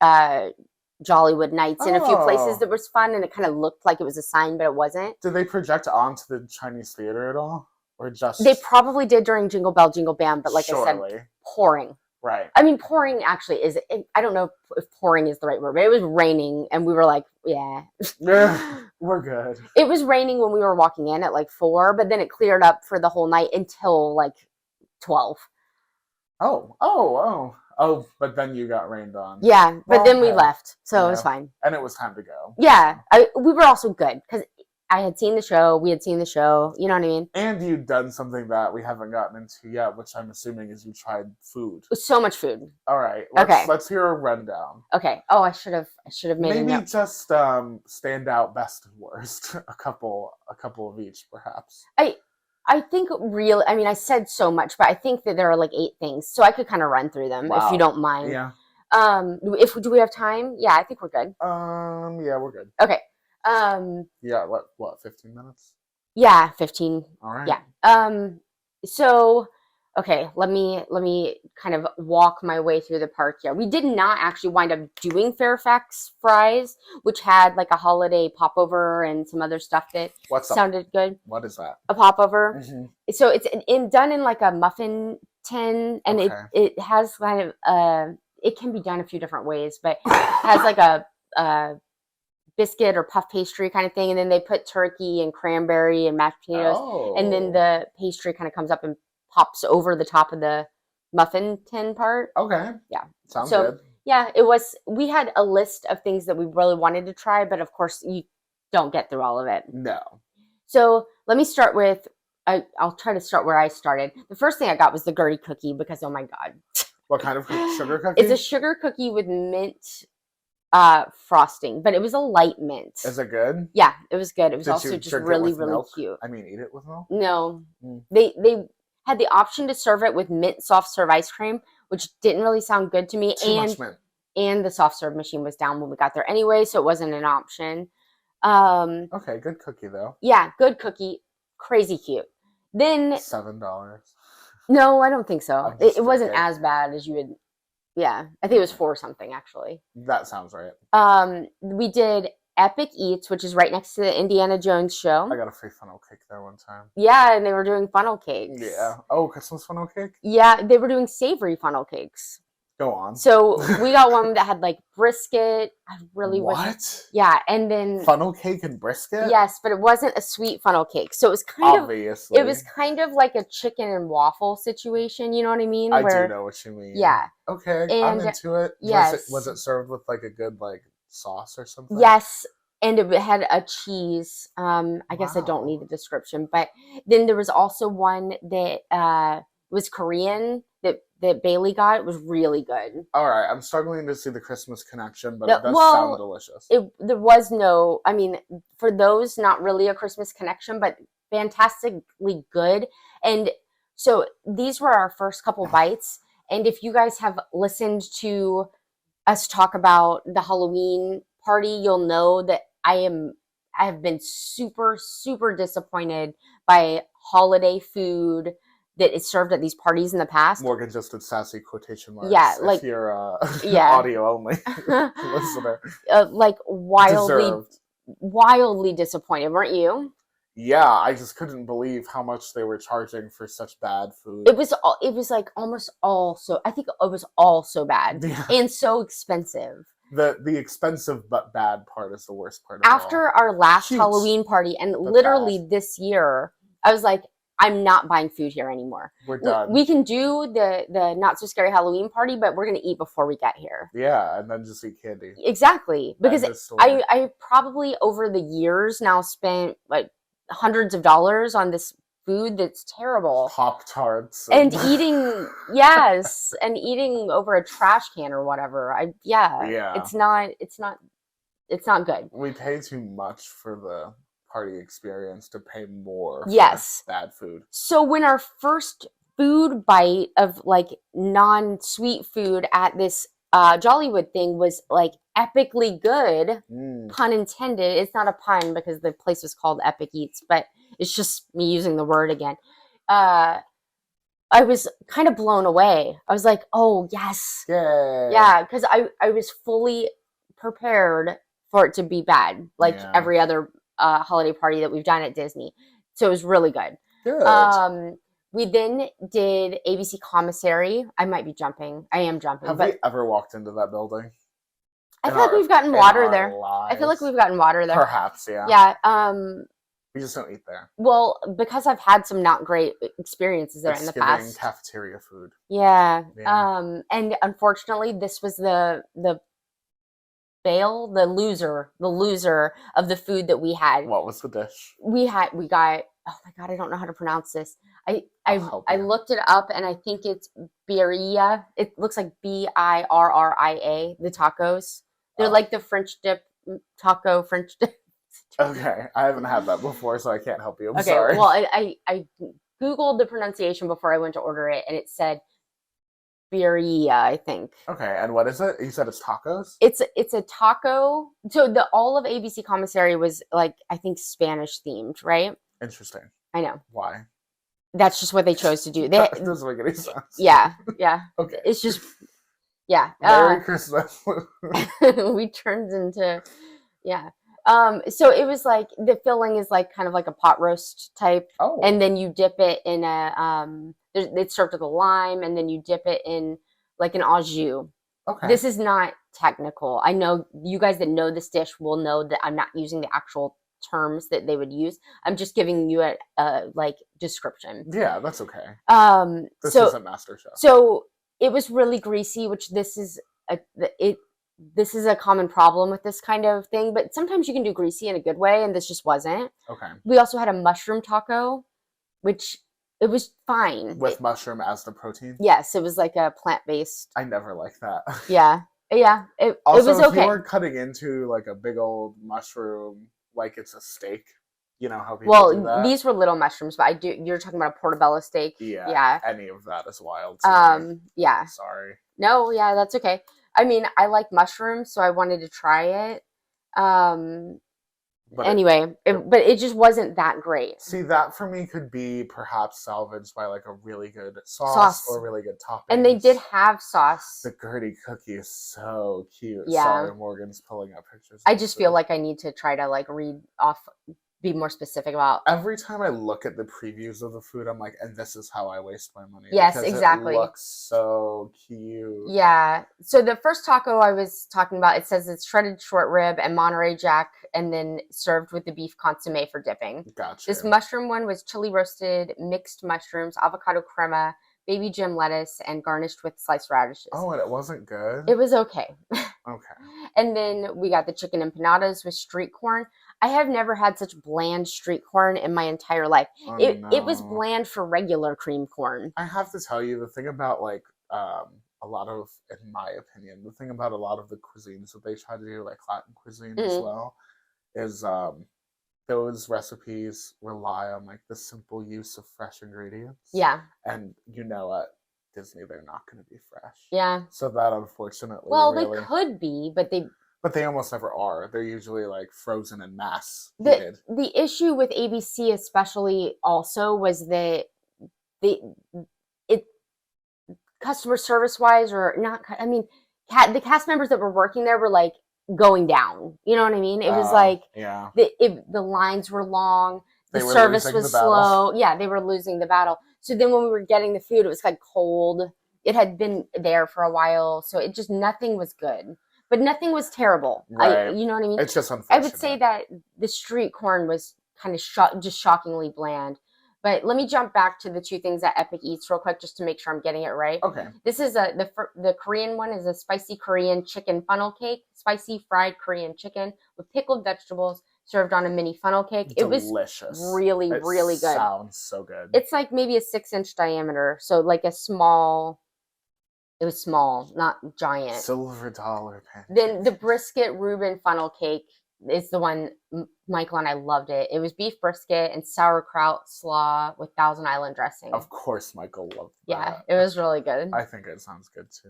Jollywood Nights in a few places that was fun, and it kind of looked like it was a sign, but it wasn't. Did they project onto the Chinese theater at all? Or just they probably did during Jingle Bell Jingle Bam, but like I said, pouring. Right. I mean, pouring actually is. I don't know if pouring is the right word, but it was raining, and we were like, yeah, we're good. It was raining when we were walking in at like 4, but then it cleared up for the whole night until like 12. Oh! But then you got rained on. Yeah, but then we left, so it was fine, and it was time to go. Yeah, we were also good because I had seen the show. We had seen the show. You know what I mean? And you'd done something that we haven't gotten into yet, which I'm assuming is you tried food. So much food. All right. Let's hear a rundown. Okay. Oh, I should have made maybe just stand out best and worst. a couple of each, perhaps. I think really. I mean, I said so much, but I think that there are like 8 things, so I could kind of run through them if you don't mind. Yeah. Do we have time? Yeah, I think we're good. Yeah, we're good. Okay. Yeah, what, 15 minutes? Yeah, 15. All right. Yeah. So okay, let me kind of walk my way through the park here. We did not actually wind up doing Fairfax fries, which had like a holiday popover and some other stuff that What's up? sounded good. What is that? A popover. Hmm. So it's done in like a muffin tin, and Okay. it has kind of it can be done a few different ways, but has like a biscuit or puff pastry kind of thing, and then they put turkey and cranberry and mashed potatoes, and then Oh. the pastry kind of comes up and pops over the top of the muffin tin part. Okay. Yeah. Sounds So good. yeah, it was. We had a list of things that we really wanted to try, but of course you don't get through all of it. No. So let me start with. I'll try to start where I started. The first thing I got was the Gertie cookie because oh my god, What kind of sugar cookie? it's a sugar cookie with mint frosting, but it was a light mint. Is it good? Yeah, it was good. It was Did also you just drink it really, with really milk? cute. I mean, eat it with milk? No, Mm. they had the option to serve it with mint soft serve ice cream, which didn't really sound good to me. Too much mint. And the soft serve machine was down when we got there anyway, so it wasn't an option. Okay, good cookie though. Yeah, good cookie, crazy cute. Then $7. no, I don't think so. I'm just It wasn't joking. as bad as you would. Yeah, I think it was 4 something actually. That sounds right. We did Epic Eats, which is right next to the Indiana Jones show. I got a free funnel cake there one time. Yeah, and they were doing funnel cakes. Yeah. Oh, Christmas funnel cake? Yeah, they were doing savory funnel cakes. Go on. So we got one that had like brisket. I really wasn't. What? Yeah, and then Funnel cake and brisket? yes, but it wasn't a sweet funnel cake. So it was kind Obviously. of it was kind of like a chicken and waffle situation. You know what I mean? I do know what you mean. Yeah. Okay, I'm And into it. yes. Was it served with like a good like sauce or something? Yes, and it had a cheese. I guess I don't Wow. need the description, but then there was also one that was Korean that Bailey got. It was really good. All right, I'm struggling to see the Christmas connection, but No, it does well, sound delicious. There was no. I mean, for those, not really a Christmas connection, but fantastically good. And so these were our first couple bites. And if you guys have listened to us talk about the Halloween party, you'll know that I have been super, super disappointed by holiday food that is served at these parties in the past. Morgan just did sassy quotation marks. Yeah, like if you're yeah. audio only listener. Like Deserved. wildly disappointed, weren't you? Yeah, I just couldn't believe how much they were charging for such bad food. It was like almost all so. I think it was all so bad Yeah. and so expensive. The expensive but bad part is the worst part. After our last Cute, Halloween party, and but literally bad. this year, I was like, I'm not buying food here anymore. We're done. We can do the not so scary Halloween party, but we're gonna eat before we get here. Yeah, and then just eat candy. Exactly, because I probably over the years now spent like hundreds of dollars on this food that's terrible. Pop-Tarts. And eating, yes, and eating over a trash can or whatever. Yeah. It's not good. We pay too much for the party experience to pay more for Yes. bad food. So when our first food bite of like non-sweet food at this Jollywood thing was like epically good, pun intended. It's not a pun because the place was called Epic Eats, but it's just me using the word again. I was kind of blown away. I was like, oh yes. Yay. Yeah, because I was fully prepared for it to be bad, like every other holiday party that we've done at Disney. So it was really good. Good. We then did ABC Commissary. I might be jumping. I am jumping. Have we ever walked into that building? I feel like we've gotten water there. I feel like we've gotten water there. Perhaps, yeah. Yeah. We just don't eat there. Well, because I've had some not great experiences there in the past. Cafeteria food. Yeah. And unfortunately, this was the loser of the food that we had. What was the dish? We got, oh my God, I don't know how to pronounce this. I looked it up and I think it's birria. It looks like Birria, the tacos. They're like the French dip taco French dip. Okay, I haven't had that before, so I can't help you. I'm okay, sorry. Well, I Googled the pronunciation before I went to order it, and it said birria, I think. Okay, and what is it? You said it's tacos? It's a taco. So all of ABC Commissary was like, I think, Spanish themed, right? Interesting. I know. Why? That's just what they chose to do. That doesn't make any sense. Yeah, yeah. Okay. It's just, yeah. Merry Christmas. We turned into, yeah. So it was like the filling is like kind of like a pot roast type, and Oh, then you dip it in it's served with a lime, and then you dip it in like an au jus. okay. This is not technical. I know you guys that know this dish will know that I'm not using the actual terms that they would use. I'm just giving you a like description. Yeah, that's okay. This So isn't MasterChef. so it was really greasy, which a it this is a common problem with this kind of thing. But sometimes you can do greasy in a good way, and this just wasn't. Okay. We also had a mushroom taco, which it was fine. With mushroom as the protein? Yes, it was like a plant-based. I never like that. Yeah, yeah. It Also, was if okay. you're cutting into like a big old mushroom like it's a steak, you know how people do Well, that? these were little mushrooms, but I do. You're talking about a portobello steak. Yeah. Yeah. Any of that is wild to me. Yeah. Sorry. No, yeah, that's okay. I mean, I like mushrooms, so I wanted to try it. Um, But anyway, but it just wasn't that great. see, that for me could be perhaps salvaged by like a really good Sauce. or really good topping. And they did have sauce. The Gertie cookie is so cute. Yeah. Sorry, Morgan's pulling up pictures. I just feel like I need to try to like read off, be more specific about. Every time I look at the previews of the food, I'm like, and this is how I waste my money. Yes, because exactly. It looks so cute. Yeah. So the first taco I was talking about, it says it's shredded short rib and Monterey Jack, and then served with the beef consomme for dipping. Gotcha. This mushroom one was chili roasted, mixed mushrooms, avocado crema, baby Jim lettuce, and garnished with sliced radishes. Oh, and it wasn't good? It was okay. Okay. And then we got the chicken empanadas with street corn. I have never had such bland street corn in my entire life. Oh, It was no. bland for regular cream corn. I have to tell you, the thing about like a lot of, in my opinion, the thing about a lot of the cuisines that they try to do, like Latin cuisine as well, is those recipes rely on like the simple use of fresh ingredients. Yeah. And you know at Disney they're not going to be fresh. Yeah. So that unfortunately, well, really, they could be, but they almost never are. They're usually like frozen in mass. The issue with ABC especially also was that the it customer service wise or not. I mean, the cast members that were working there were like going down. You know what I mean? It was like yeah. The lines were long. The service was slow. Yeah, they were losing the battle. So then when we were getting the food, it was like cold. It had been there for a while, so it just nothing was good. But nothing was terrible. Right. You know what I mean? It's just unfortunate. I would say that the street corn was kind of just shockingly bland. But let me jump back to the two things that Epic eats real quick, just to make sure I'm getting it right. Okay. This is the Korean one is a spicy Korean chicken funnel cake, spicy fried Korean chicken with pickled vegetables served on a mini funnel cake. Delicious. It was really, really good. Sounds so good. It's like maybe a 6-inch diameter, so like a small. It was small, not giant. Silver dollar pancake. Then the brisket Reuben funnel cake is the one Michael and I loved it. It was beef brisket and sauerkraut slaw with Thousand Island dressing. Of course, Michael loved that. Yeah, it was really good. I think it sounds good too.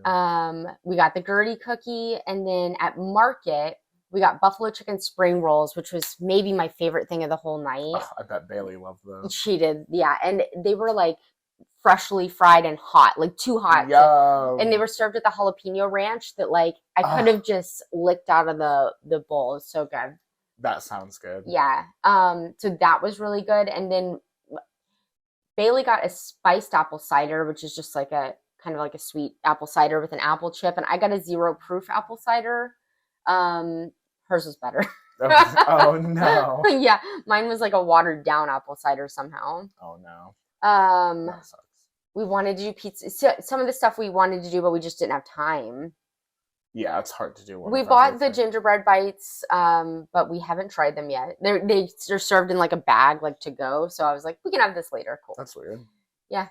We got the Gertie cookie, and then at Market we got buffalo chicken spring rolls, which was maybe my favorite thing of the whole night. Oh, I bet Bailey loved those. She did, yeah, and they were like freshly fried and hot, like too hot. Yum. And they were served with the jalapeno ranch that like I could have just licked out of the bowl. It was so good. That sounds good. Yeah. So that was really good. And then Bailey got a spiced apple cider, which is just like a kind of like a sweet apple cider with an apple chip. And I got a 0 proof apple cider. Hers was better. Oh no. Yeah. Mine was like a watered down apple cider somehow. Oh no. That sucks. We wanted to do pizza. So, some of the stuff we wanted to do, but we just didn't have time. Yeah, it's hard to do. We bought the gingerbread bites, but we haven't tried them yet. They're served in like a bag, like to go. So I was like, we can have this later. Cool. That's weird. Yeah.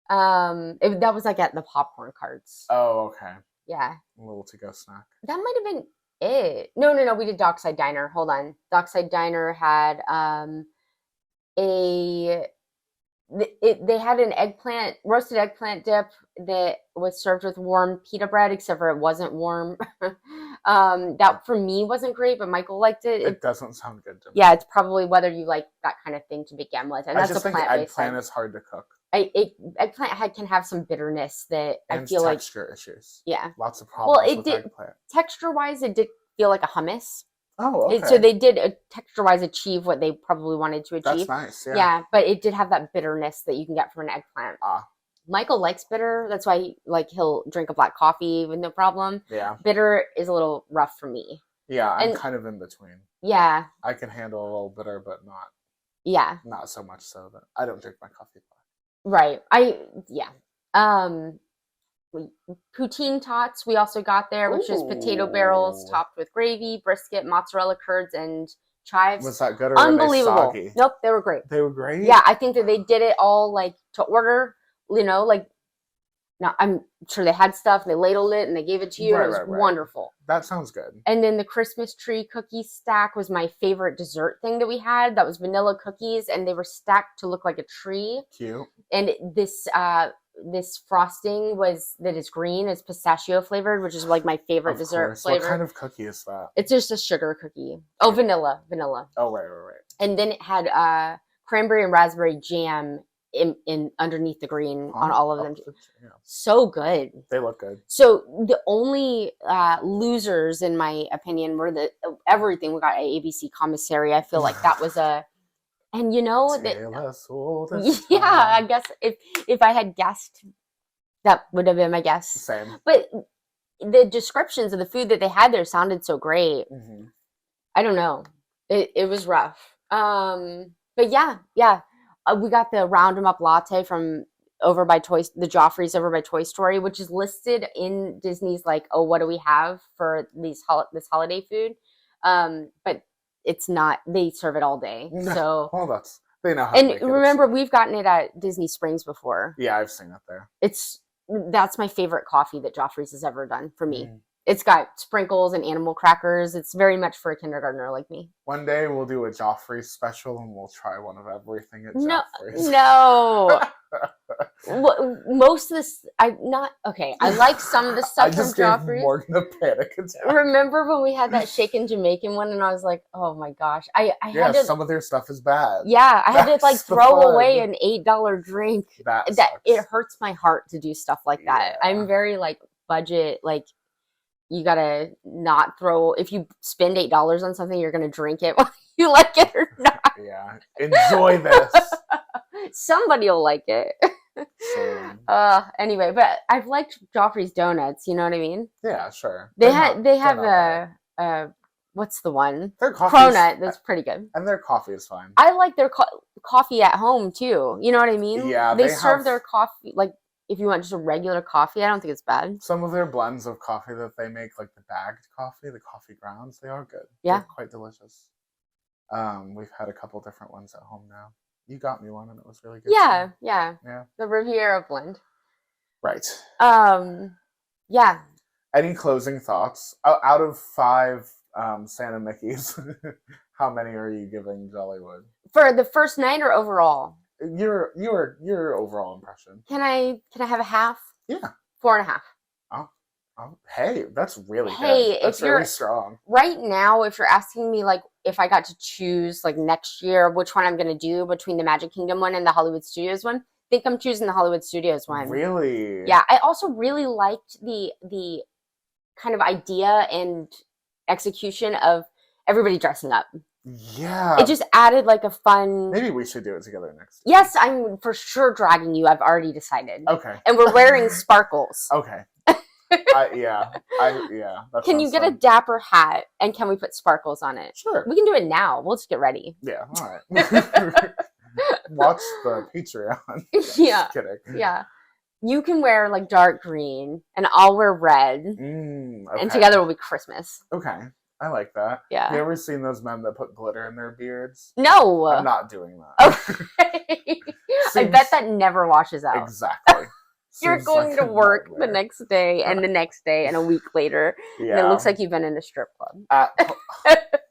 That was like at the popcorn carts. Oh, okay. Yeah. A little to go snack. That might have been it. No. We did Dockside Diner. Hold on. Dockside Diner had they had an roasted eggplant dip that was served with warm pita bread, except for it wasn't warm. That for me wasn't great, but Michael liked it. It doesn't sound good to me. Yeah, it's probably whether you like that kind of thing to begin with, and I that's just a think plant-based eggplant thing. is hard to cook. Eggplant can have some bitterness that I And feel like, texture issues. yeah. Lots of Well, problems it with did eggplant. texture-wise, it did feel like a hummus. Oh, okay. So they did texture-wise achieve what they probably wanted to achieve. That's nice, yeah. Yeah, but it did have that bitterness that you can get from an eggplant. Ah. Michael likes bitter. That's why he'll drink a black coffee with no problem. Yeah. Bitter is a little rough for me. Yeah, I'm kind of in between. Yeah. I can handle a little bitter, but not. Yeah. Not so much so that I don't drink my coffee black. Right. Poutine tots we also got there, which is potato barrels topped with gravy, brisket, mozzarella curds, and chives. Was that good or unbelievable? Were they soggy? Nope, they were great. They were great? Yeah, I think that they did it all to order, now I'm sure they had stuff and they ladled it and they gave it to you. Right, and it was wonderful. That sounds good. And then the Christmas tree cookie stack was my favorite dessert thing that we had. That was vanilla cookies and they were stacked to look like a tree. Cute. And this frosting that is green, is pistachio flavored, which is like my favorite dessert flavor. What kind of cookie is that? It's just a sugar cookie. Oh, vanilla. Oh, right. And then it had cranberry and raspberry jam in underneath the green on all of them. So good. They look good. So the only losers, in my opinion, were everything we got at ABC Commissary. I feel like that was and I guess if I had guessed, that would have been my guess. Same. But the descriptions of the food that they had there sounded so great. Mm-hmm. I don't know. It was rough. But yeah. We got the Round 'em Up latte from the Joffrey's over by Toy Story, which is listed in Disney's what do we have for this holiday food? But it's not. They serve it all day. So they know how. And remember, we've gotten it at Disney Springs before. Yeah, I've seen it there. That's my favorite coffee that Joffrey's has ever done for me. It's got sprinkles and animal crackers. It's very much for a kindergartner like me. One day we'll do a Joffrey special and we'll try one of everything at Joffrey's. No. Most of this, I like some of the stuff from Joffrey's. Morgan a panic attack. Remember when we had that shaken Jamaican one and I was like, oh my gosh. I had to, some of their stuff is bad. Yeah, I had to throw away an $8 drink. That it hurts my heart to do stuff like that. Yeah. I'm very budget, you gotta not throw. If you spend $8 on something, you're gonna drink it whether you like it or not. Yeah, enjoy this. Somebody will like it. Anyway, but I've liked Joffrey's donuts. You know what I mean? Yeah, sure. They have what's the one? Their Cronut. That's pretty good. And their coffee is fine. I like their coffee at home too. You know what I mean? Yeah, they serve their coffee if you want just a regular coffee, I don't think it's bad. Some of their blends of coffee that they make, the bagged coffee, the coffee grounds, they are good. Yeah. They're quite delicious. We've had a couple different ones at home now. You got me one and it was really good. Yeah. The Riviera blend. Right. Yeah. Any closing thoughts? Out of 5 Santa Mickeys, how many are you giving Jollywood? For the first night or overall? Your overall impression. Can I have a half? Yeah. 4.5. Oh, hey, that's really good. That's really strong. Right now, if you're asking me if I got to choose next year which one I'm gonna do between the Magic Kingdom one and the Hollywood Studios one, I think I'm choosing the Hollywood Studios one. Really? Yeah. I also really liked the kind of idea and execution of everybody dressing up. Yeah. It just added a fun... Maybe we should do it together next year. Yes, I'm for sure dragging you. I've already decided. Okay. And we're wearing sparkles. Okay. Yeah. Can you get a dapper hat and can we put sparkles on it? Sure. We can do it now. We'll just get ready. Yeah, all right. Watch the Patreon. Yeah. Just kidding. Yeah. You can wear dark green and I'll wear red. Okay. And together will be Christmas. Okay. I like that. Yeah. You ever seen those men that put glitter in their beards? No. I'm not doing that. Okay. I bet that never washes out. Exactly. You're going to work the next day and the next day and a week later. Yeah. And it looks like you've been in a strip club.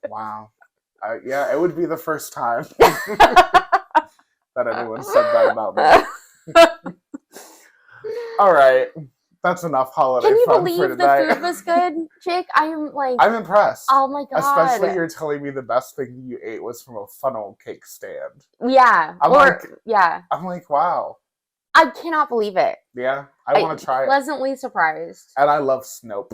Wow. Yeah, it would be the first time that anyone said that about me. All right. That's enough holiday Can you fun for believe the tonight. food was good, Jake? I am like, I'm impressed. oh my Especially God. you're telling me the best thing you ate was from a funnel cake stand. Yeah. I'm Or, like, yeah. I'm like, wow. I cannot believe it. Yeah, I want to try it. Pleasantly surprised. And I love Snope.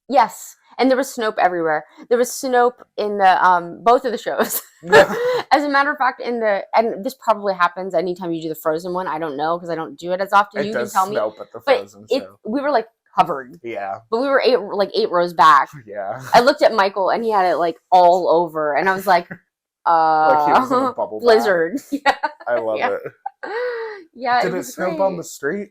Yes, and there was Snope everywhere. There was Snope in the both of the shows. Yeah. As a matter of fact, and this probably happens anytime you do the Frozen one. I don't know because I don't do it as often. It You can does tell me, Snope at the but Frozen show. we were like covered, Yeah. but we were eight rows back. Yeah. I looked at Michael and he had it like all over, and I was like, Like he was in a bubble blizzard. Yeah, I love yeah. it. Yeah, Did it was snow great. on the street?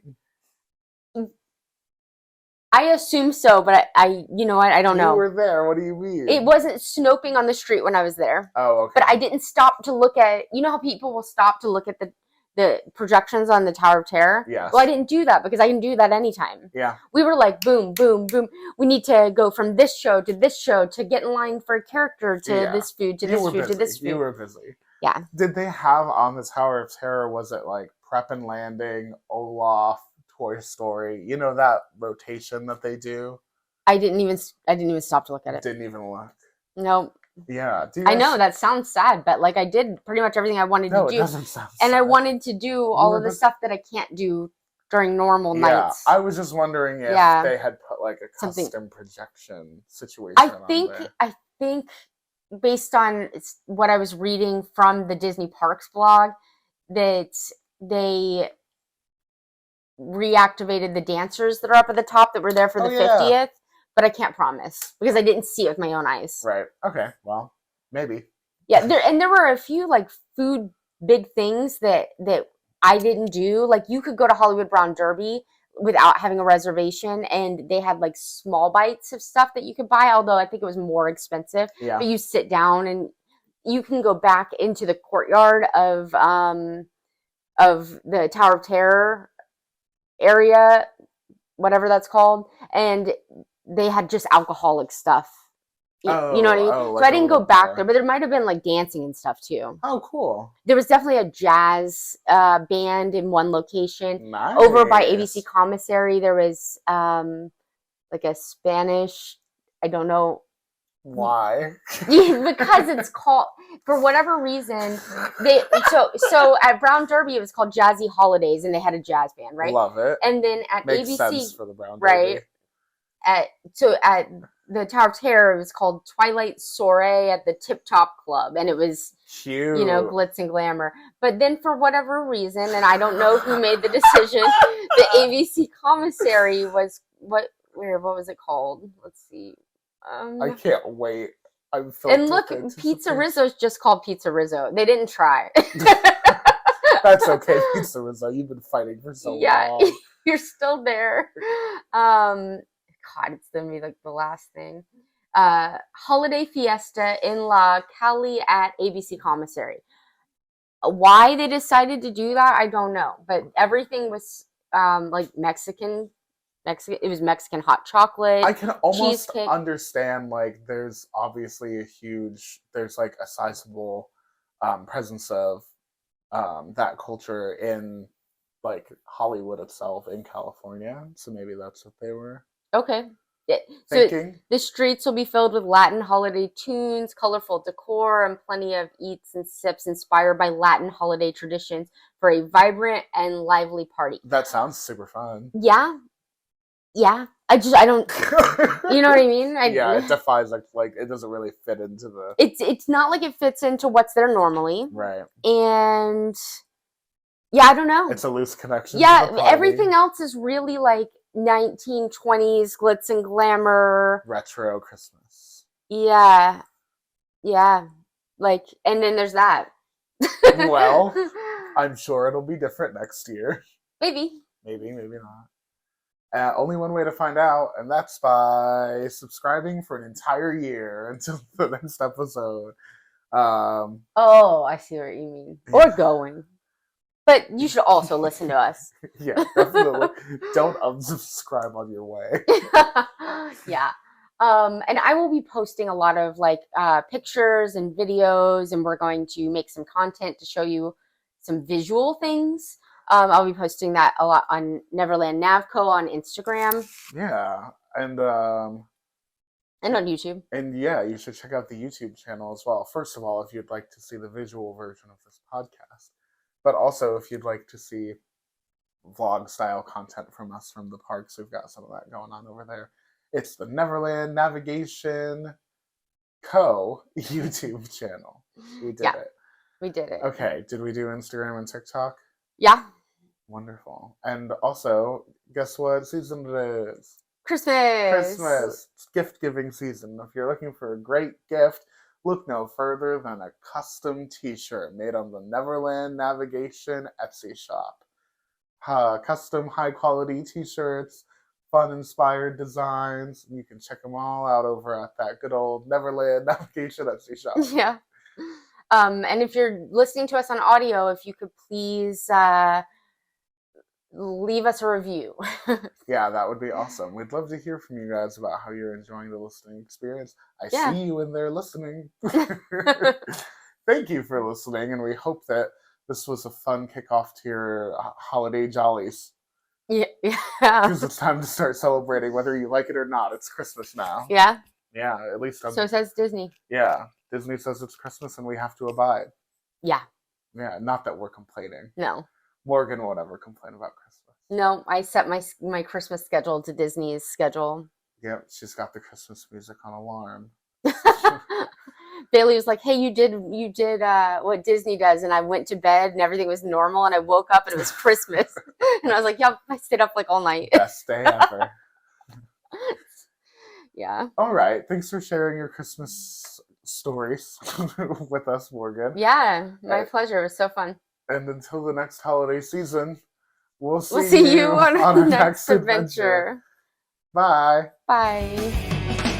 I assume so, but I you know what? I don't know. You were there. What do you mean? It wasn't snoping on the street when I was there. Oh, okay. But I didn't stop to look at, you know how people will stop to look at the projections on the Tower of Terror? Yes. Well, I didn't do that because I can do that anytime. Yeah. We were like, boom, boom, boom. We need to go from this show to get in line for a character to this food to this food to this food. You were busy. Yeah. Did they have on the Tower of Terror, was it like Prep and Landing, Olaf, Toy Story? You know that rotation that they do? I didn't even stop to look at it. Didn't even look. No. Yeah. I know that sounds sad, but like I did pretty much everything I wanted to do. It doesn't sound and sad. I wanted to do all of the stuff that I can't do during normal nights. I was just wondering if they had put like a custom projection situation I think based on what I was reading from the Disney Parks blog that they reactivated the dancers that are up at the top that were there for the 50th, but I can't promise because I didn't see it with my own eyes. Right. Okay. Well, maybe. Yeah, there were a few like food big things that I didn't do. Like you could go to Hollywood Brown Derby without having a reservation, and they had like small bites of stuff that you could buy, although I think it was more expensive. Yeah. But you sit down and you can go back into the courtyard of the Tower of Terror area, whatever that's called, and they had just alcoholic stuff. You know what I mean? So I didn't go back there, but there might have been like dancing and stuff too. Oh, cool. There was definitely a jazz band in one location. Nice. Over by ABC Commissary, there was like a Spanish, I don't know. Why? Because it's called, for whatever reason, so at Brown Derby it was called Jazzy Holidays, and they had a jazz band, right? Love it. And then at Makes ABC, sense for the Brown Derby. right? At the Tower of Terror, it was called Twilight Soiree at the Tip Top Club, and it was cute, glitz and glamour. But then for whatever reason, and I don't know who made the decision, the ABC Commissary was what was it called? Let's see. I can't wait. And look, Pizza Rizzo's just called Pizza Rizzo. They didn't try. That's okay, Pizza Rizzo. You've been fighting for so long. Yeah, you're still there. God, it's gonna be like the last thing. Holiday Fiesta in La Cali at ABC Commissary. Why they decided to do that, I don't know. But everything was like Mexican. It was Mexican hot chocolate. I can almost cheesecake. Understand, like, there's obviously there's like a sizable presence of that culture in like Hollywood itself in California. So maybe that's what they were okay. thinking. The streets will be filled with Latin holiday tunes, colorful decor, and plenty of eats and sips inspired by Latin holiday traditions for a vibrant and lively party. That sounds super fun. Yeah. Yeah, I don't, you know what I mean? Yeah, it defies like it doesn't really fit into the. It's not like it fits into what's there normally, right? And yeah, I don't know. It's a loose connection. Yeah, everything else is really like 1920s glitz and glamour, retro Christmas. Yeah, like, and then there's that. Well, I'm sure it'll be different next year. Maybe not. Only one way to find out, and that's by subscribing for an entire year until the next episode. Oh, I see what you mean. Or going. But you should also listen to us. Yeah, definitely. Don't unsubscribe on your way. Yeah. And I will be posting a lot of like pictures and videos, and we're going to make some content to show you some visual things. I'll be posting that a lot on Neverland Navco on Instagram Yeah, and on YouTube. and yeah, you should check out the YouTube channel as well. First of all, if you'd like to see the visual version of this podcast, but also if you'd like to see vlog style content from us from the parks, we've got some of that going on over there. It's the Neverland Navigation Co. YouTube channel. We did it. We did it. Okay, did we do Instagram and TikTok? Yeah. Wonderful. And also, guess what season it is? Christmas. It's gift giving season. If you're looking for a great gift, look no further than a custom t-shirt made on the Neverland Navigation Etsy shop. Custom high quality t-shirts, fun inspired designs. You can check them all out over at that good old Neverland Navigation Etsy shop. Yeah. And if you're listening to us on audio, if you could please leave us a review. Yeah, that would be awesome. We'd love to hear from you guys about how you're enjoying the listening experience. I Yeah. see you in there listening. Thank you for listening, and we hope that this was a fun kickoff to your holiday jollies. Yeah. Because it's time to start celebrating, whether you like it or not. It's Christmas now. Yeah. Yeah, at least So says Disney. Yeah, Disney says it's Christmas and we have to abide. Yeah. Yeah, not that we're complaining. No. Morgan won't ever complain about Christmas. No, I set my Christmas schedule to Disney's schedule. Yep, she's got the Christmas music on alarm. Bailey was like, "Hey, you did what Disney does," and I went to bed and everything was normal, and I woke up and it was Christmas, and I was like, "Yep, I stayed up like all night." Best day ever. Yeah. All right, thanks for sharing your Christmas stories with us, Morgan. Yeah, my pleasure. It was so fun. And until the next holiday season, we'll see you on our next adventure. Bye. Bye.